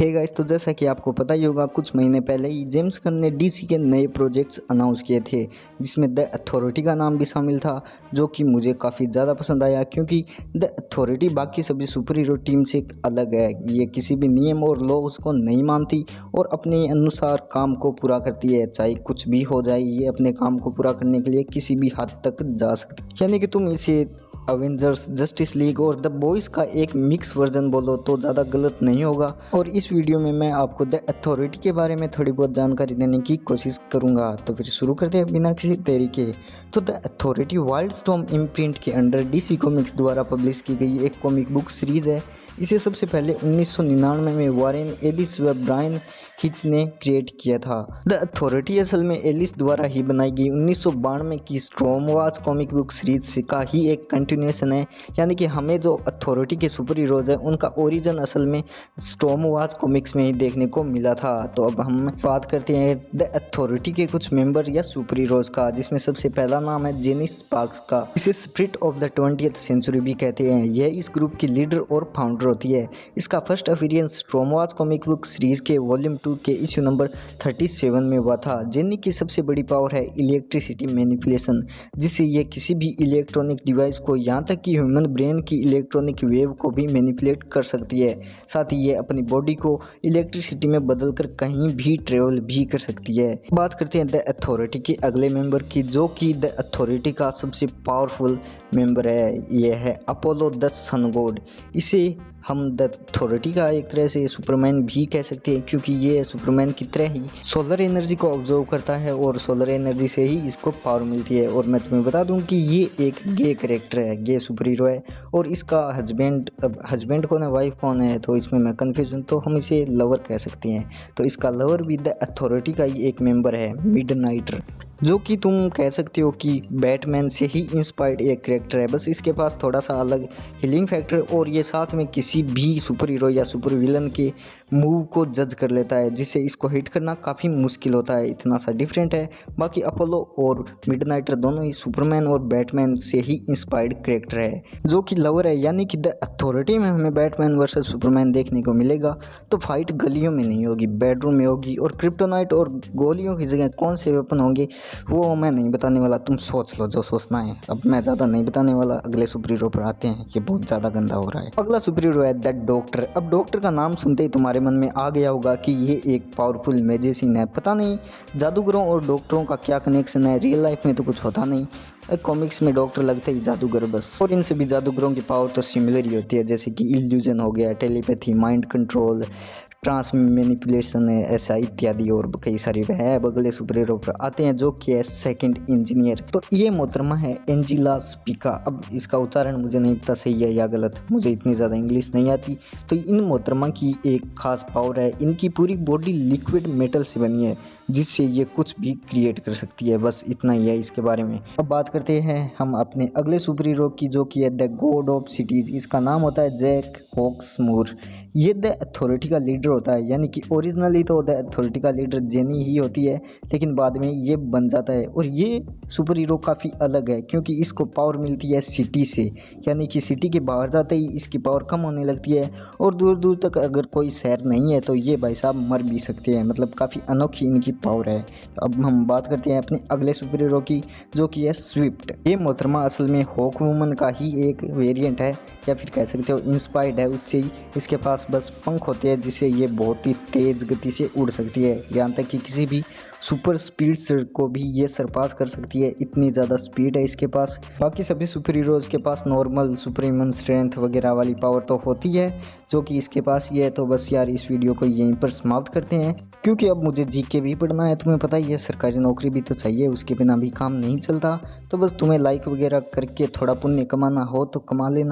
Hey guys, तो जैसा कि आपको पता ही होगा कुछ महीने पहले ही जेम्स गन ने डीसी के नए प्रोजेक्ट्स अनाउंस किए थे, जिसमें द अथॉरिटी का नाम भी शामिल था, जो कि मुझे काफ़ी ज़्यादा पसंद आया क्योंकि द अथॉरिटी बाकी सभी सुपर हीरो टीम से अलग है। ये किसी भी नियम और लॉज को नहीं मानती और अपने अनुसार काम को पूरा करती है, चाहे कुछ भी हो जाए। ये अपने काम को पूरा करने के लिए किसी भी हद तक जा सकती है, यानी कि तुम इसे अवेंजर्स, जस्टिस लीग और द बॉयज़ का एक मिक्स वर्जन बोलो तो ज़्यादा गलत नहीं होगा। और इस वीडियो में मैं आपको द अथॉरिटी के बारे में थोड़ी बहुत जानकारी देने की कोशिश करूंगा। तो फिर शुरू करते हैं बिना किसी देरी के। तो the authority wild storm imprint के अंडर डीसी कॉमिक्स द्वारा पब्लिश की गई एक कॉमिक बुक सीरीज़ है। इसे सबसे पहले 1999 में वारेन एलिस व ब्रायन हिच ने क्रिएट किया था। द अथॉरिटी असल में एलिस द्वारा ही बनाई गई 1992 की स्टॉर्मवॉच कॉमिक बुक सीरीज का ही एक कंटिन्यूएशन है, यानी कि हमें जो अथॉरिटी के सुपर हीरोज हैं उनका ओरिजिन असल में स्टॉर्मवॉच कॉमिक्स में ही देखने को मिला था। तो अब हम बात करते हैं द अथॉरिटी के कुछ मेंबर या सुपर हीरोज का, जिसमें सबसे पहला नाम है जेनिस स्पार्क्स का। इसे spirit of the 20th century भी कहते हैं। यह इस ग्रुप की लीडर और फाउंडर होती है। इसका first appearance Stormwatch comic book series के वॉल्यूम 2 के इश्यू नंबर 37 में हुआ था। जेनी की सबसे बड़ी पावर है इलेक्ट्रिसिटी मैनिपुलेशन, जिससे ये किसी भी इलेक्ट्रॉनिक डिवाइस को, यहाँ तक कि ह्यूमन ब्रेन की इलेक्ट्रॉनिक वेव को भी मैनिपुलेट कर सकती है। साथ ही ये अपनी बॉडी को इलेक्ट्रिसिटी में बदलकर कहीं भी ट्रेवल भी कर सकती है। बात करते हैं द अथॉरिटी के अगले मेंबर की, जो कि द अथॉरिटी का सबसे पावरफुल मेंबर है। यह है अपोलो द सन गॉड। इसे हम द अथॉरिटी का एक तरह से सुपरमैन भी कह सकते हैं, क्योंकि ये सुपरमैन की तरह ही सोलर एनर्जी को ऑब्जर्व करता है और सोलर एनर्जी से ही इसको पावर मिलती है। और मैं तुम्हें बता दूं कि ये एक गे कैरेक्टर है, गे सुपर हीरो है। और इसका हस्बैंड कौन है, वाइफ कौन है, तो इसमें मैं कन्फ्यूज हूँ, तो हम इसे लवर कह सकते हैं। तो इसका लवर भी द अथॉरिटी का ही एक मेंबर है, मिडनाइटर, जो कि तुम कह सकते हो कि बैटमैन से ही इंस्पायर्ड एक कैरेक्टर है। बस इसके पास थोड़ा सा अलग हीलिंग फैक्टर, और ये साथ में किसी भी सुपर हीरो या सुपर विलन के मूव को जज कर लेता है, जिससे इसको हिट करना काफ़ी मुश्किल होता है। इतना सा डिफरेंट है। बाकी अपोलो और मिडनाइटर दोनों ही सुपरमैन और बैटमैन से ही इंस्पायर्ड कैरेक्टर है, जो कि लवर है। यानी कि द अथॉरिटी में हमें बैटमैन वर्सेस सुपरमैन देखने को मिलेगा, तो फाइट गलियों में नहीं होगी, बेडरूम में होगी। और क्रिप्टोनाइट और गोलियों की जगह कौन से वेपन होंगे वो मैं नहीं बताने वाला, तुम सोच लो जो सोचना है। अब मैं ज़्यादा नहीं बताने वाला, अगले सुपर हीरो पर आते हैं। ये बहुत ज़्यादा गंदा हो रहा है। अगला सुपर हीरो है द डॉक्टर। अब डॉक्टर का नाम सुनते ही तुम्हारे मन में आ गया होगा कि ये एक पावरफुल मैजिशियन है। पता नहीं जादूगरों और डॉक्टरों का क्या कनेक्शन है, रियल लाइफ में तो कुछ होता नहीं, कॉमिक्स में डॉक्टर लगते ही जादूगर बस। और इन सभी जादूगरों की पावर तो सिमिलर ही होती है, जैसे कि इल्यूजन हो गया, telepathy, mind control, trance manipulation है, ऐसा इत्यादि और कई सारी है। अगले सुपर हीरो पर आते हैं, जो कि है सेकंड इंजीनियर। तो ये मोहतरमा है एंजिला स्पीका। अब इसका उच्चारण मुझे नहीं पता सही है या गलत, मुझे इतनी ज़्यादा इंग्लिश नहीं आती। तो इन मोहतरमा की एक खास पावर है, इनकी पूरी बॉडी लिक्विड मेटल से बनी है, जिससे ये कुछ भी क्रिएट कर सकती है। बस इतना ही है इसके बारे में। अब बात करते हैं हम अपने अगले सुपर हीरो की, जो कि है द गॉड ऑफ सिटीज़। इसका नाम होता है जैक हॉक्समूर। ये द अथॉरिटी का लीडर होता है, यानी कि ओरिजिनली तो द अथॉरिटी का लीडर जेनी ही होती है, लेकिन बाद में ये बन जाता है। और ये सुपर हीरो काफ़ी अलग है, क्योंकि इसको पावर मिलती है सिटी से, यानी कि सिटी के बाहर जाते ही इसकी पावर कम होने लगती है। और दूर दूर तक अगर कोई शहर नहीं है तो ये भाई साहब मर भी सकते हैं। मतलब काफ़ी अनोखी इनकी पावर है। तो अब हम बात करते हैं अपने अगले सुपर हीरो की, जो कि है स्विफ्ट। ये मोहतरमा असल में हॉक वुमन का ही एक वेरिएंट है, या फिर कह सकते हो इंस्पायर्ड है उससे ही। इसके पास बस पंख होते हैं, जिससे ये बहुत ही तेज़ गति से उड़ सकती है, यहाँ तक कि किसी भी सुपर स्पीड को भी ये सरपास कर सकती है। इतनी ज़्यादा स्पीड है इसके पास। बाकी सभी सुपर हीरोज़ के पास नॉर्मल सुपर ह्यूमन स्ट्रेंथ वगैरह वाली पावर तो होती है, जो कि इसके पास ही है। तो बस यार इस वीडियो को यहीं पर समाप्त करते हैं, क्योंकि अब मुझे जीके भी पढ़ना है। तुम्हें पता ही है सरकारी नौकरी भी तो चाहिए, उसके बिना भी काम नहीं चलता। तो बस तुम्हें लाइक वगैरह करके थोड़ा पुण्य कमाना हो तो कमा लेना।